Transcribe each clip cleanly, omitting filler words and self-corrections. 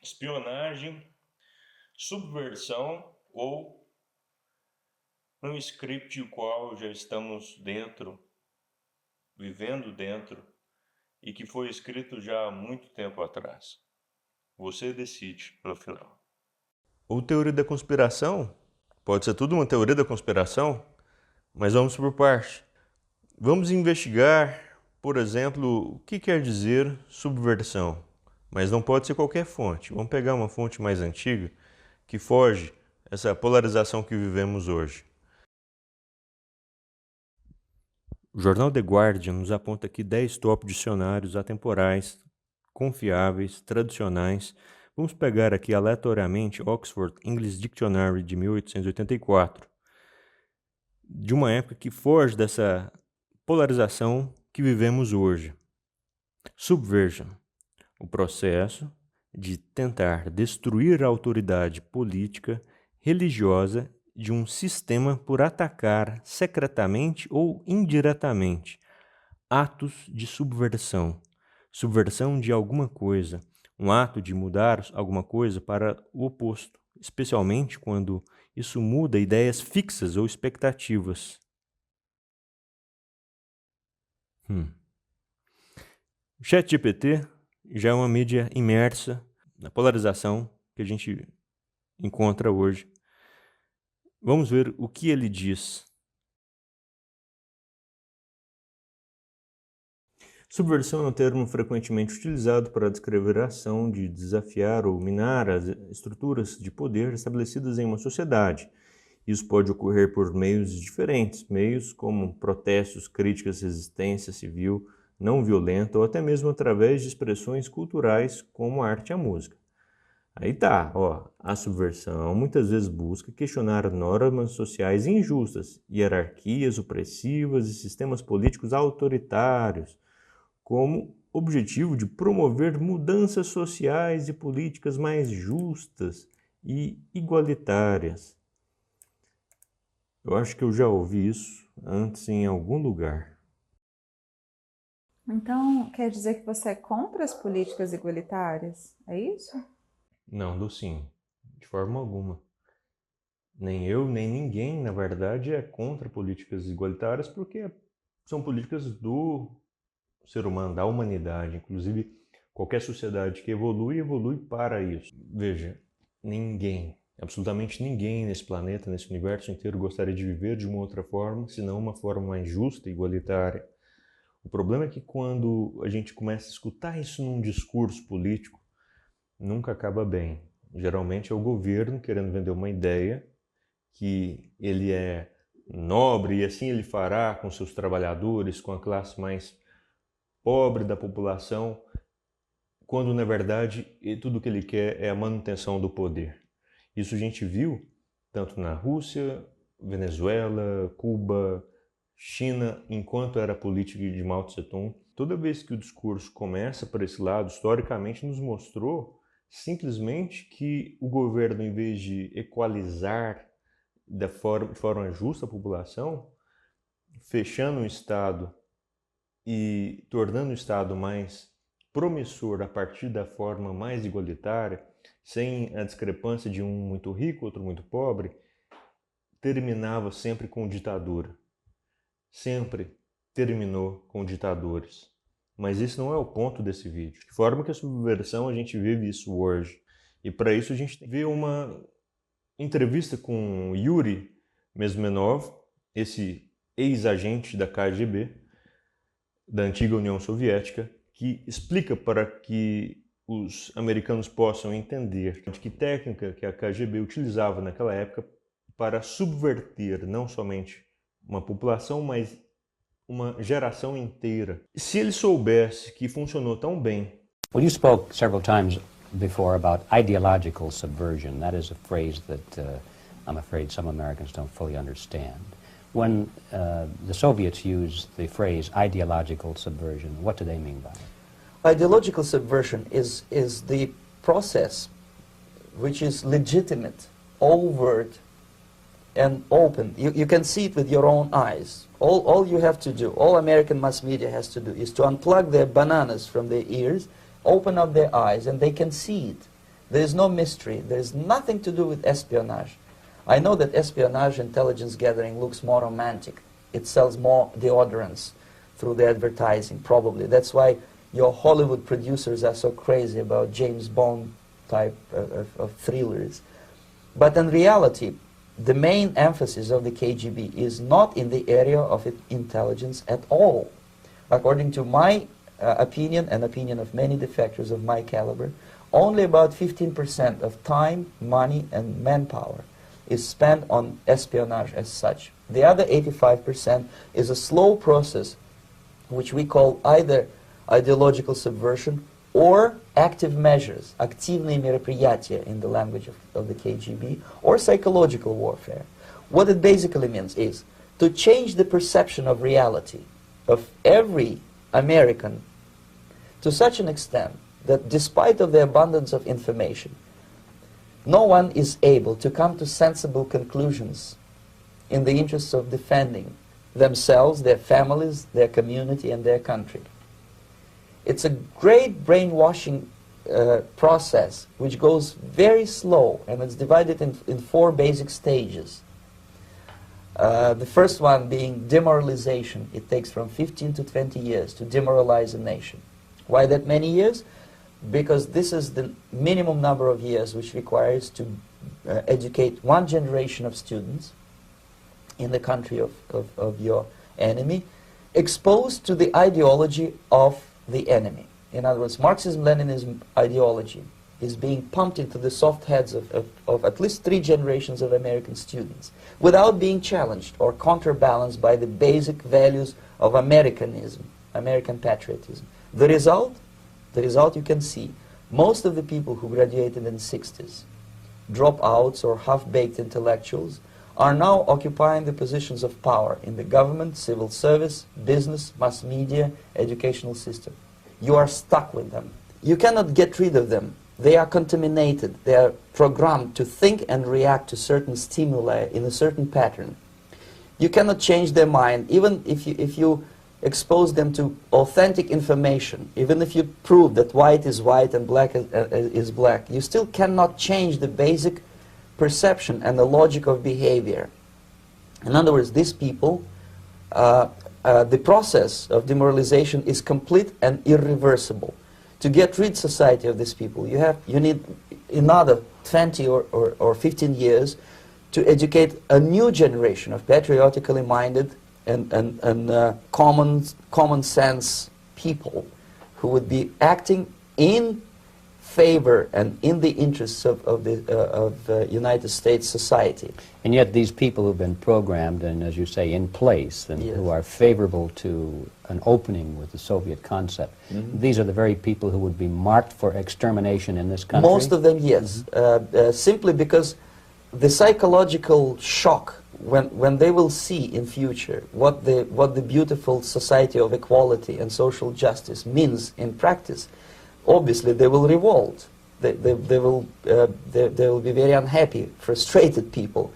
espionagem, subversão ou um script o qual já estamos dentro, vivendo dentro e que foi escrito já há muito tempo atrás. Você decide no final. Ou teoria da conspiração? Pode ser tudo uma teoria da conspiração, mas vamos por parte. Vamos investigar, por exemplo, o que quer dizer subversão. Mas não pode ser qualquer fonte. Vamos pegar uma fonte mais antiga que foge essa polarização que vivemos hoje. O jornal The Guardian nos aponta aqui 10 top dicionários atemporais, confiáveis, tradicionais. Vamos pegar aqui aleatoriamente Oxford English Dictionary de 1884, de uma época que foge dessa polarização que vivemos hoje. Subversion, o processo de tentar destruir a autoridade política, religiosa de um sistema por atacar secretamente ou indiretamente. Atos de subversão. Subversão de alguma coisa. Um ato de mudar alguma coisa para o oposto, especialmente quando isso muda ideias fixas ou expectativas. O ChatGPT já é uma mídia imersa na polarização que a gente encontra hoje. Vamos ver o que ele diz. Subversão é um termo frequentemente utilizado para descrever a ação de desafiar ou minar as estruturas de poder estabelecidas em uma sociedade. Isso pode ocorrer por meios diferentes, meios como protestos, críticas, resistência civil, não violenta ou até mesmo através de expressões culturais como a arte e a música. Aí tá, a subversão muitas vezes busca questionar normas sociais injustas, hierarquias opressivas e sistemas políticos autoritários, como objetivo de promover mudanças sociais e políticas mais justas e igualitárias. Eu acho que eu já ouvi isso antes em algum lugar. Então, quer dizer que você é contra as políticas igualitárias? É isso? Não, do sim. De forma alguma. Nem eu, nem ninguém, na verdade, é contra políticas igualitárias, porque são políticas do ser humano, da humanidade. Inclusive, qualquer sociedade que evolui, evolui para isso. Veja, ninguém, absolutamente ninguém nesse planeta, nesse universo inteiro gostaria de viver de uma outra forma, senão uma forma mais justa e igualitária. O problema é que quando a gente começa a escutar isso num discurso político, nunca acaba bem. Geralmente é o governo querendo vender uma ideia que ele é nobre e assim ele fará com seus trabalhadores, com a classe mais pobre da população, quando na verdade tudo que ele quer é a manutenção do poder. Isso a gente viu tanto na Rússia, Venezuela, Cuba, China, enquanto era a política de Mao Tse-tung. Toda vez que o discurso começa por esse lado, historicamente nos mostrou simplesmente que o governo, em vez de equalizar de forma justa a população, fechando o Estado e tornando o Estado mais promissor a partir da forma mais igualitária, sem a discrepância de um muito rico, outro muito pobre, terminava sempre com ditadura. Sempre terminou com ditadores. Mas isso não é o ponto desse vídeo. De forma que a subversão, a gente vive isso hoje. E para isso a gente vê uma entrevista com Yuri Mesmenov, esse ex-agente da KGB, da antiga União Soviética, que explica para que os americanos possam entender de que técnica que a KGB utilizava naquela época para subverter não somente uma população, mas uma geração inteira. Se ele soubesse que funcionou tão bem. Well, you spoke several times before about ideological subversion. That is a phrase that I'm afraid some Americans don't fully understand. When the Soviets used the phrase ideological subversion, what do they mean by it? Ideological subversion is the process which is legitimate, overt, and open. You can see it with your own eyes. All you have to do, all American mass media has to do, is to unplug their bananas from their ears, open up their eyes, and they can see it. There is no mystery. There is nothing to do with espionage. I know that espionage, intelligence gathering, looks more romantic. It sells more deodorants through the advertising, probably. That's why your Hollywood producers are so crazy about James Bond type of thrillers. But in reality, the main emphasis of the KGB is not in the area of intelligence at all. According to my opinion and opinion of many defectors of my caliber, only about 15% of time, money, and manpower is spent on espionage as such. The other 85% is a slow process which we call either ideological subversion or active measures, активные мероприятия in the language of the KGB, or psychological warfare. What it basically means is to change the perception of reality of every American to such an extent that despite of the abundance of information, no one is able to come to sensible conclusions in the interests of defending themselves, their families, their community, and their country. It's a great brainwashing process which goes very slow, and it's divided in 4 basic stages. The first one being demoralization. It takes from 15 to 20 years to demoralize a nation. Why that many years? Because this is the minimum number of years which requires to educate one generation of students in the country of your enemy, exposed to the ideology of the enemy. In other words, Marxism-Leninism ideology is being pumped into the soft heads of at least 3 generations of American students without being challenged or counterbalanced by the basic values of Americanism, American patriotism. The result you can see. Most of the people who graduated in the 60s, dropouts or half-baked intellectuals, are now occupying the positions of power in the government, civil service, business, mass media, educational system. You are stuck with them. You cannot get rid of them. They are contaminated. They are programmed to think and react to certain stimuli in a certain pattern. You cannot change their mind, even if you expose them to authentic information, even if you prove that white is white and black is black, you still cannot change the basic perception and the logic of behavior. In other words, these people, the process of demoralization is complete and irreversible. To get rid society of these people, you need another 20 or 15 years to educate a new generation of patriotically minded and common sense people who would be acting in favor and in the interests of United States society. And yet these people who've been programmed and, as you say, in place and Yes. who are favorable to an opening with the Soviet concept, these are the very people who would be marked for extermination in this country? Most of them, yes. Simply because the psychological shock when they will see in future what the beautiful society of equality and social justice means in practice, obviously they will revolt. They will be very unhappy, frustrated people.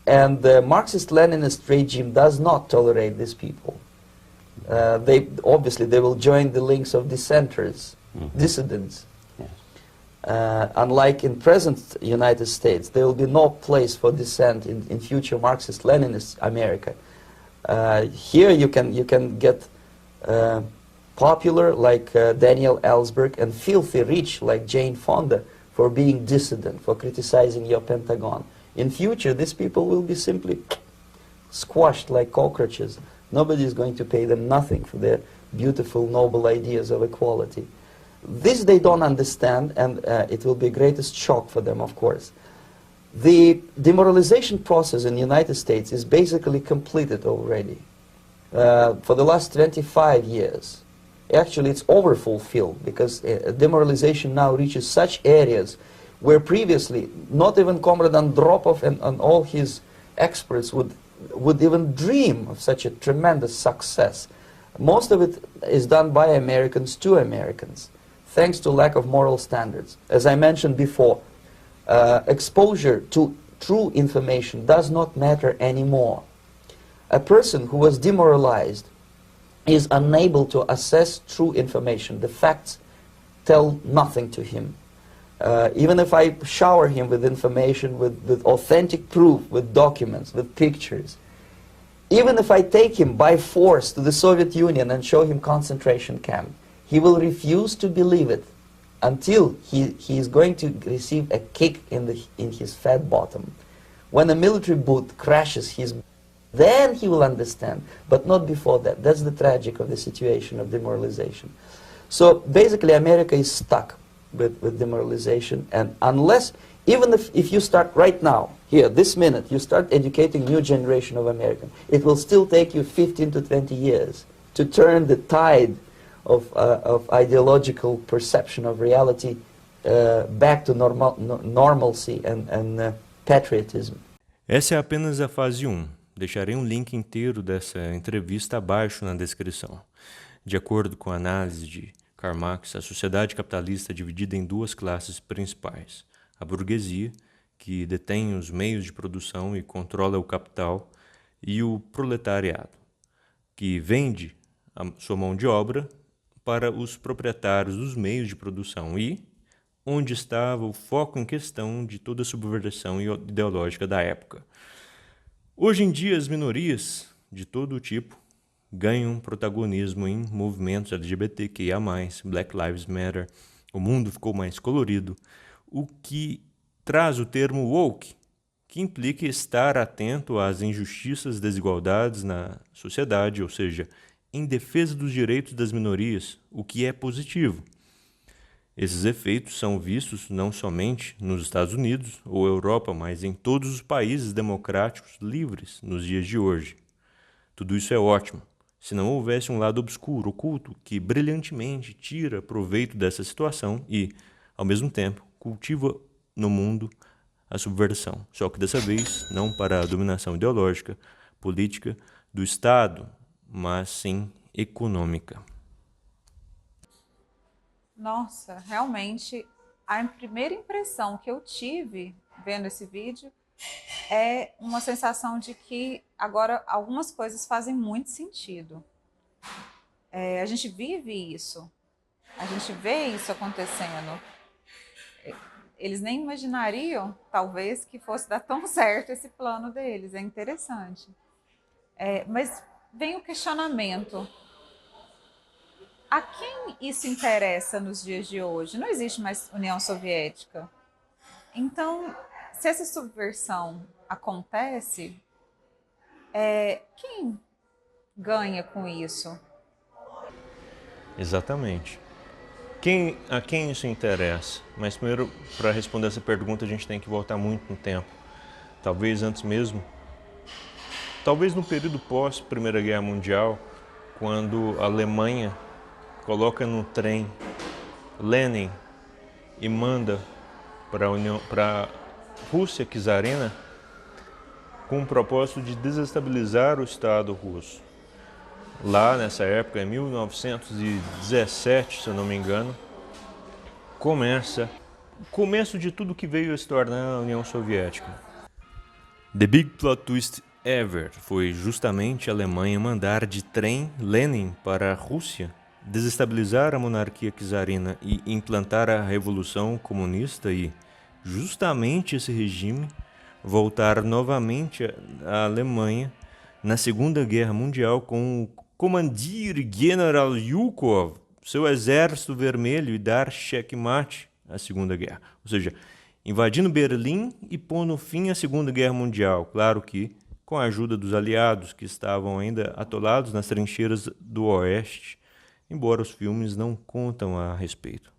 And the Marxist-Leninist regime does not tolerate these people. Obviously they will join the links of dissenters, dissidents. Unlike in present United States, there will be no place for dissent in future Marxist-Leninist America. Here you can get popular like Daniel Ellsberg and filthy rich like Jane Fonda for being dissident, for criticizing your Pentagon. In future, these people will be simply squashed like cockroaches. Nobody is going to pay them nothing for their beautiful, noble ideas of equality. This they don't understand, and it will be greatest shock for them, of course. The demoralization process in the United States is basically completed already. For the last 25 years. Actually, it's overfulfilled, because demoralization now reaches such areas where previously not even Comrade Andropov and all his experts would even dream of such a tremendous success. Most of it is done by Americans to Americans, thanks to lack of moral standards. As I mentioned before, exposure to true information does not matter anymore. A person who was demoralized is unable to assess true information. The facts tell nothing to him. even if I shower him with information, with authentic proof, with documents, with pictures, even if I take him by force to the Soviet Union and show him concentration camp, he will refuse to believe it until he is going to receive a kick in his fat bottom. When a military boot crashes then he will understand, but not before that. That's the tragic of the situation of demoralization. So basically America is stuck with demoralization, and unless, even if you start right now, here, this minute, you start educating new generation of Americans, it will still take you 15 to 20 years to turn the tide of ideological perception of reality back to normalcy and patriotism. Essa é apenas a fase 1. Deixarei um link inteiro dessa entrevista abaixo na descrição. De acordo com a análise de Karl Marx, a sociedade capitalista é dividida em duas classes principais. A burguesia, que detém os meios de produção e controla o capital, e o proletariado, que vende a sua mão de obra para os proprietários dos meios de produção e onde estava o foco em questão de toda a subversão ideológica da época. Hoje em dia, as minorias de todo o tipo ganham protagonismo em movimentos LGBTQIA+, Black Lives Matter, o mundo ficou mais colorido, o que traz o termo woke, que implica estar atento às injustiças e desigualdades na sociedade, ou seja, em defesa dos direitos das minorias, o que é positivo. Esses efeitos são vistos não somente nos Estados Unidos ou Europa, mas em todos os países democráticos livres nos dias de hoje. Tudo isso é ótimo, se não houvesse um lado obscuro, oculto, que brilhantemente tira proveito dessa situação e, ao mesmo tempo, cultiva no mundo a subversão, só que dessa vez não para a dominação ideológica, política do Estado, mas sim econômica. Nossa, realmente, a primeira impressão que eu tive vendo esse vídeo é uma sensação de que agora algumas coisas fazem muito sentido. A gente vive isso, a gente vê isso acontecendo. Eles nem imaginariam, talvez, que fosse dar tão certo esse plano deles. É interessante. Mas vem o questionamento. A quem isso interessa nos dias de hoje? Não existe mais União Soviética. Então, se essa subversão acontece, quem ganha com isso? Exatamente. A quem isso interessa? Mas primeiro, para responder essa pergunta, a gente tem que voltar muito no tempo. Talvez antes mesmo. Talvez no período pós-Primeira Guerra Mundial, quando a Alemanha coloca no trem Lenin e manda para a Rússia czarina com o propósito de desestabilizar o Estado russo. Lá nessa época, em 1917, se eu não me engano, começa o começo de tudo que veio a se tornar a União Soviética. The Big Plot Twist Ever foi justamente a Alemanha mandar de trem Lenin para a Rússia, desestabilizar a monarquia czarina e implantar a Revolução Comunista e, justamente esse regime, voltar novamente à Alemanha na Segunda Guerra Mundial com o Commandir General Zhukov, seu exército vermelho, e dar checkmate à Segunda Guerra. Ou seja, invadindo Berlim e pondo fim à Segunda Guerra Mundial. Claro que com a ajuda dos aliados que estavam ainda atolados nas trincheiras do Oeste, embora os filmes não contam a respeito.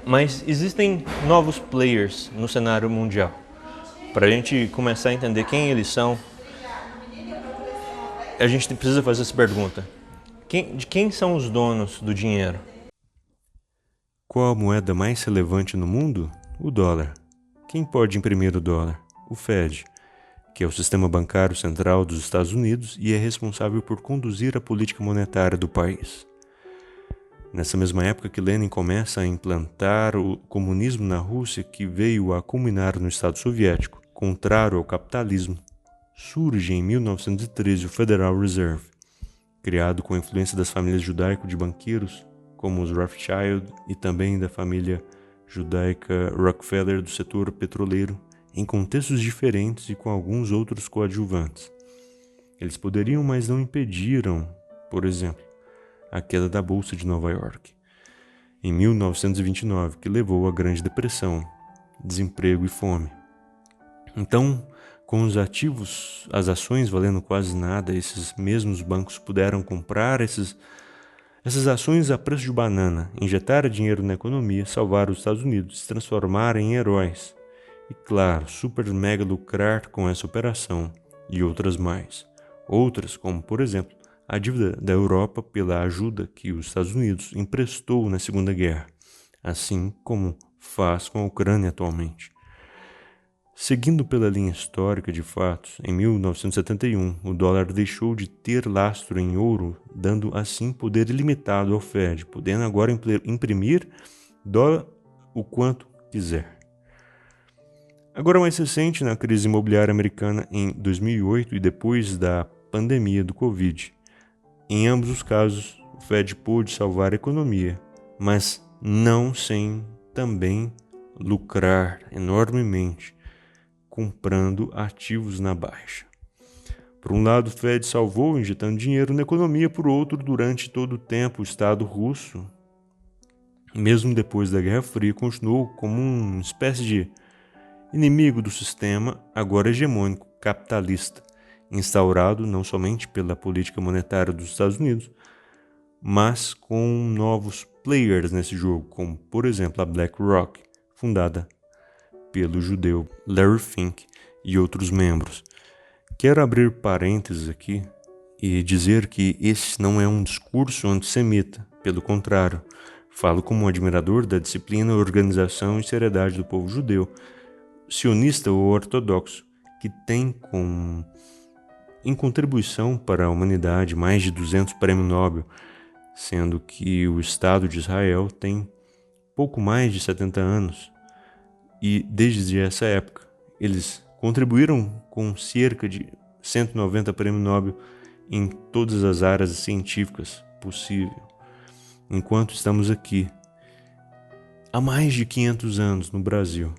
Mas existem novos players no cenário mundial. Para a gente começar a entender quem eles são, a gente precisa fazer essa pergunta. De quem são os donos do dinheiro? Qual a moeda mais relevante no mundo? O dólar. Quem pode imprimir o dólar? O Fed, que é o sistema bancário central dos Estados Unidos e é responsável por conduzir a política monetária do país. Nessa mesma época que Lenin começa a implantar o comunismo na Rússia, que veio a culminar no Estado Soviético, contrário ao capitalismo, surge em 1913 o Federal Reserve, criado com a influência das famílias judaico de banqueiros, como os Rothschild e também da família judaica Rockefeller do setor petroleiro, em contextos diferentes e com alguns outros coadjuvantes. Eles poderiam, mas não impediram, por exemplo, a queda da Bolsa de Nova York, em 1929, que levou à Grande Depressão, desemprego e fome. Então, com os ativos, as ações valendo quase nada, esses mesmos bancos puderam comprar essas ações a preço de banana, injetar dinheiro na economia, salvar os Estados Unidos, se transformar em heróis. E claro, super mega lucrar com essa operação e outras mais. Outras, como por exemplo, a dívida da Europa pela ajuda que os Estados Unidos emprestou na Segunda Guerra, assim como faz com a Ucrânia atualmente. Seguindo pela linha histórica de fatos, em 1971, o dólar deixou de ter lastro em ouro, dando assim poder ilimitado ao Fed, podendo agora imprimir dólar o quanto quiser. Agora mais recente, na crise imobiliária americana em 2008 e depois da pandemia do Covid. Em ambos os casos, o Fed pôde salvar a economia, mas não sem também lucrar enormemente, comprando ativos na baixa. Por um lado, o Fed salvou injetando dinheiro na economia, por outro, durante todo o tempo, o Estado russo, mesmo depois da Guerra Fria, continuou como uma espécie de inimigo do sistema, agora hegemônico, capitalista, instaurado não somente pela política monetária dos Estados Unidos, mas com novos players nesse jogo, como, por exemplo, a BlackRock, fundada pelo judeu Larry Fink e outros membros. Quero abrir parênteses aqui e dizer que esse não é um discurso antissemita, pelo contrário, falo como um admirador da disciplina, organização e seriedade do povo judeu, sionista ou ortodoxo, que tem em contribuição para a humanidade mais de 200 prêmios Nobel, sendo que o Estado de Israel tem pouco mais de 70 anos. E desde essa época, eles contribuíram com cerca de 190 prêmios Nobel em todas as áreas científicas possíveis. Enquanto estamos aqui, há mais de 500 anos no Brasil,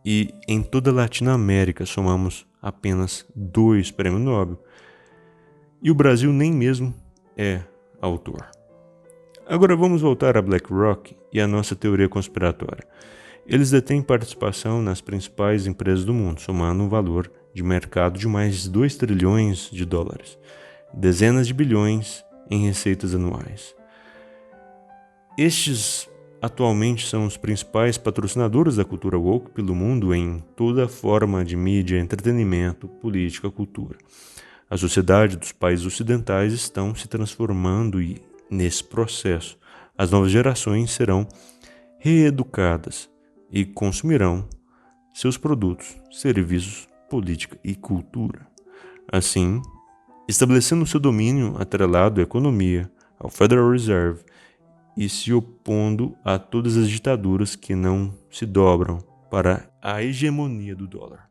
e em toda a Latinoamérica somamos apenas 2 prêmios Nobel, e o Brasil nem mesmo é autor. Agora vamos voltar a BlackRock e a nossa teoria conspiratória. Eles detêm participação nas principais empresas do mundo, somando um valor de mercado de mais de 2 trilhões de dólares, dezenas de bilhões em receitas anuais. Estes atualmente são os principais patrocinadores da cultura woke pelo mundo em toda forma de mídia, entretenimento, política, cultura. A sociedade dos países ocidentais estão se transformando e, nesse processo, as novas gerações serão reeducadas e consumirão seus produtos, serviços, política e cultura. Assim, estabelecendo seu domínio atrelado à economia, ao Federal Reserve e se opondo a todas as ditaduras que não se dobram para a hegemonia do dólar.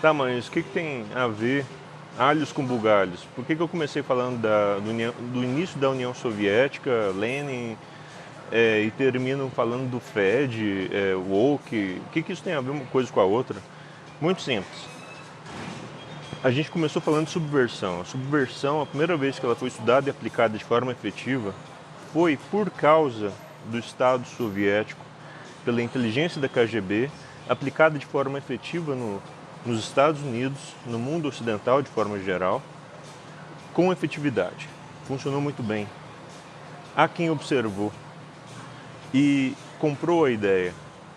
Tá, mas o que tem a ver alhos com bugalhos? Por que eu comecei falando do início da União Soviética, Lenin, e termino falando do Fed, woke? O que isso tem a ver uma coisa com a outra? Muito simples. A gente começou falando de subversão. A subversão, a primeira vez que ela foi estudada e aplicada de forma efetiva, foi por causa do Estado soviético, pela inteligência da KGB, aplicada de forma efetiva nos Estados Unidos, no mundo ocidental de forma geral, com efetividade. Funcionou muito bem. Há quem observou e comprou a ideia,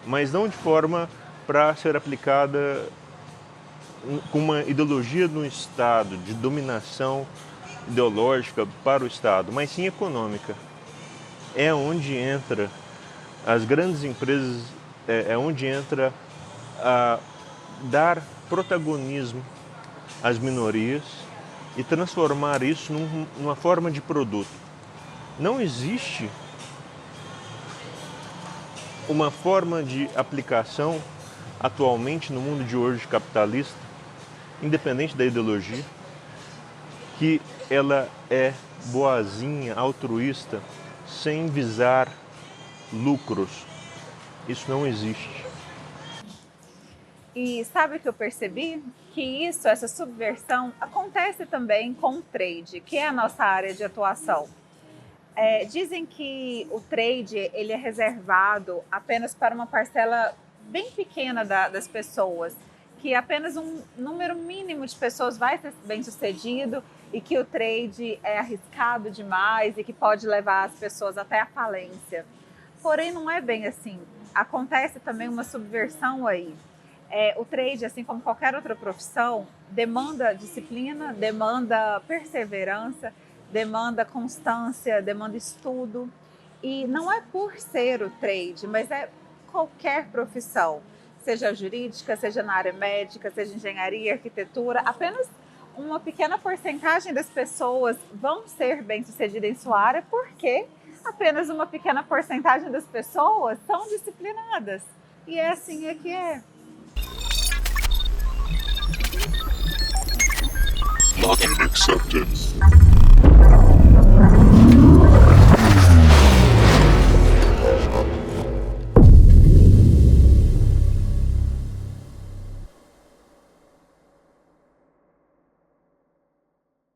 mas não de forma para ser aplicada com uma ideologia no Estado, de dominação ideológica para o Estado, mas sim econômica. É onde entra as grandes empresas, é onde entra a dar protagonismo às minorias e transformar isso numa forma de produto. Não existe uma forma de aplicação atualmente no mundo de hoje capitalista, independente da ideologia, que ela é boazinha, altruísta, sem visar lucros, Isso não existe. E sabe o que eu percebi? Que essa subversão, acontece também com o trade, que é a nossa área de atuação. Dizem que o trade ele é reservado apenas para uma parcela bem pequena das pessoas, que apenas um número mínimo de pessoas vai ser bem sucedido e que o trade é arriscado demais e que pode levar as pessoas até a falência. Porém, não é bem assim. Acontece também uma subversão aí. O trade, assim como qualquer outra profissão, demanda disciplina, demanda perseverança, demanda constância, demanda estudo. E não é por ser o trade, mas é qualquer profissão, seja jurídica, seja na área médica, seja engenharia, arquitetura, apenas uma pequena porcentagem das pessoas vão ser bem-sucedidas em sua área porque apenas uma pequena porcentagem das pessoas são disciplinadas. E é assim que é. Login accepted.